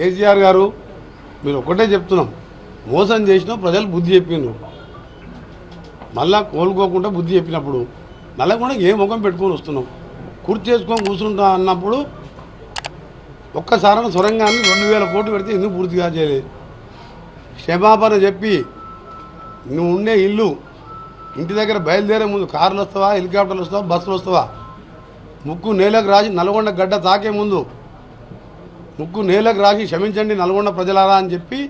కేసీఆర్ గారు మీరు ఒకటే చెప్తున్నాం, మోసం చేసినా ప్రజలు బుద్ధి చెప్పిండ్రు. మళ్ళా కోలుకోకుండా బుద్ధి చెప్పినప్పుడు నల్లగొండ ఏ ముఖం పెట్టుకొని వస్తున్నాం, కుర్చీ చేసుకొని కూర్చుంటా అన్నప్పుడు ఒక్కసారి సొరంగాన్ని 2000 కోట్లు పెడితే ఎందుకు పూర్తిగా చేయలేదు? క్షమాపణ చెప్పి నువ్వు ఉండే ఇల్లు ఇంటి దగ్గర బయలుదేరే ముందు కార్లు వస్తావా, హెలికాప్టర్లు వస్తావా, బస్సులు వస్తావా, ముక్కు నేలకు రాసి నల్గొండ గడ్డ తాకే ముందు ముక్కు నేలకు రాసి క్షమించండి నల్గొండ ప్రజలారా అని చెప్పి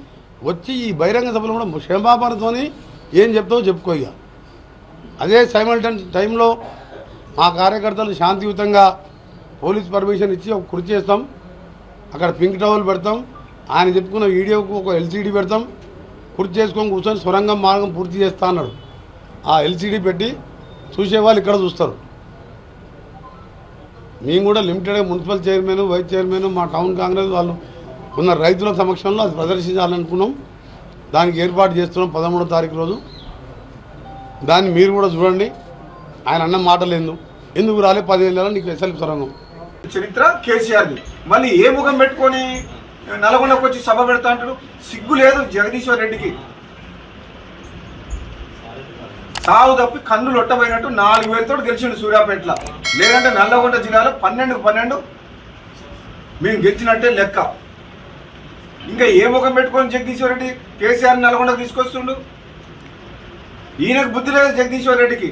వచ్చి ఈ బహిరంగ సభలో కూడా క్షమాపణతోని ఏం చెప్తావో చెప్పుకో. ఇక అదే సైమల్టన్ టైంలో మా కార్యకర్తలు శాంతియుతంగా పోలీస్ పర్మిషన్ ఇచ్చి ఒక కుర్చీ చేస్తాం, అక్కడ పింక్ టవల్ పెడతాం, ఆయన చెప్పుకున్న వీడియోకు ఒక ఎల్సీడీ పెడతాం, కుర్చీ చేసుకొని కూర్చొని సొరంగం మార్గం పూర్తి చేస్తా అన్నాడు. ఆ ఎల్సీడీ పెట్టి చూసేవాళ్ళు ఇక్కడ చూస్తారు. మేము కూడా లిమిటెడ్గా మున్సిపల్ చైర్మన్, వైస్ చైర్మన్, మా టౌన్ కాంగ్రెస్ వాళ్ళు ఉన్న రైతుల సమక్షంలో అది ప్రదర్శించాలనుకున్నాం. దానికి ఏర్పాటు చేస్తున్నాం 13వ తారీఖు రోజు. దాన్ని మీరు కూడా చూడండి. ఆయన అన్న మాటలు ఎందుకు రాలే 10 ఏళ్ళలో నీకు ఎస్ఎల్ సొరంగం చరిత్ర కేసీఆర్ది. మళ్ళీ ఏ ముఖం పెట్టుకొని నల్గొండకు వచ్చి సభ పెడతా అంటాడు? సిగ్గు లేదు జగదీశ్వర్ రెడ్డికి. సాగు తప్పి కన్ను లొట్టబోయినట్టు 4000తో గెలిచిండు సూర్యాపేటలో. లేదంటే నల్లగొండ జిల్లాలో 12కు 12 మేము గెలిచినట్టే లెక్క. ఇంకా ఏ ముఖం పెట్టుకొని జగదీశ్వర్ రెడ్డి కేసీఆర్ నల్గొండకు తీసుకొస్తుండు? ఈయనకు బుద్ధి లేదు జగదీశ్వర్ రెడ్డికి.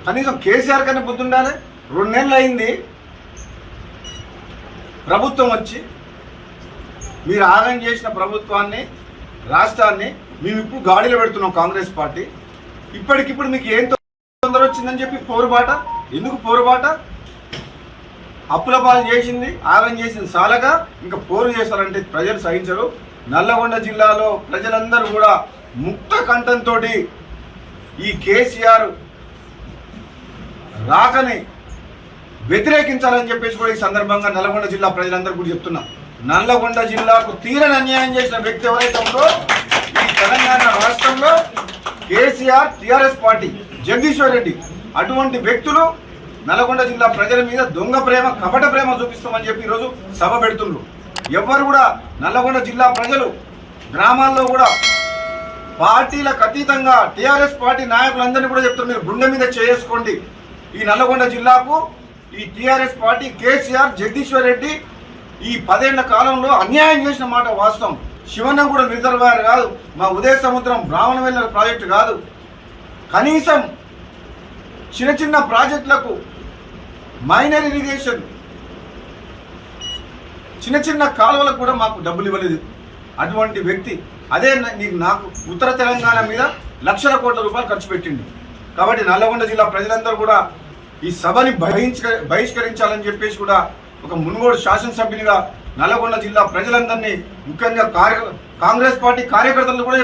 కనీసం కేసీఆర్ కన్నా బుద్ధి ఉండాలి. 2 నెలలు అయింది ప్రభుత్వం వచ్చి. మీరు ఆగం చేసిన ప్రభుత్వాన్ని, రాష్ట్రాన్ని మేము ఇప్పుడు గాడిలో పెడుతున్నాం కాంగ్రెస్ పార్టీ. ఇప్పటికిప్పుడు మీకు ఏం తొందర వచ్చిందని చెప్పి పోరుబాట. ఎందుకు పోరుబాట? అప్పుల పాలు చేసింది, ఆగం చేసింది చాలగా ఇంకా పోరు చేస్తారంటే ప్రజలు సహించరు. నల్లగొండ జిల్లాలో ప్రజలందరూ కూడా ముక్త కంఠంతో ఈ కేసీఆర్ రాకని వ్యతిరేకించాలని చెప్పేసి కూడా ఈ సందర్భంగా నల్లగొండ జిల్లా ప్రజలందరూ కూడా చెప్తున్నా. నల్లగొండ జిల్లాకు తీరని అన్యాయం చేసిన వ్యక్తి ఎవరైతే ఉందో ఈ తెలంగాణ రాష్ట్రంలో కేసీఆర్, టీఆర్ఎస్ పార్టీ, జగదీశ్వర్ రెడ్డి, అటువంటి వ్యక్తులు నల్లగొండ జిల్లా ప్రజల మీద దొంగ ప్రేమ, కపట ప్రేమ చూపిస్తామని చెప్పి ఈరోజు సభ పెడుతున్నారు. ఎవ్వరు కూడా నల్లగొండ జిల్లా ప్రజలు గ్రామాల్లో కూడా పార్టీలకు అతీతంగా టీఆర్ఎస్ పార్టీ నాయకులందరినీ కూడా చెప్తున్నారు, మీరు గుండె మీద చేసుకోండి. ఈ నల్లగొండ జిల్లాకు ఈ టీఆర్ఎస్ పార్టీ, కేసీఆర్, జగదీశ్వర్ రెడ్డి ఈ 10 ఏళ్ల కాలంలో అన్యాయం చేసిన మాట వాస్తవం. శివన్నగూడ రిజర్వాయర్ కాదు, మా ఉదయ సముద్రం బ్రాహ్మణవెల్లల ప్రాజెక్టు కాదు, కనీసం చిన్న చిన్న ప్రాజెక్టులకు మైనర్ ఇరిగేషన్, చిన్న చిన్న కాలువలకు కూడా మాకు డబ్బులు ఇవ్వలేదు అటువంటి వ్యక్తి. అదే నాకు ఉత్తర తెలంగాణ మీద లక్షల కోట్ల రూపాయలు ఖర్చు పెట్టింది. కాబట్టి నల్లగొండ జిల్లా ప్రజలందరూ కూడా ఈ సభని బహిష్కరించాలని చెప్పేసి కూడా ఒక మునుగోడు శాసనసభ్యునిగా నల్లగొండ జిల్లా ప్రజలందరినీ, ముఖ్యంగా కాంగ్రెస్ పార్టీ కార్యకర్తలను కూడా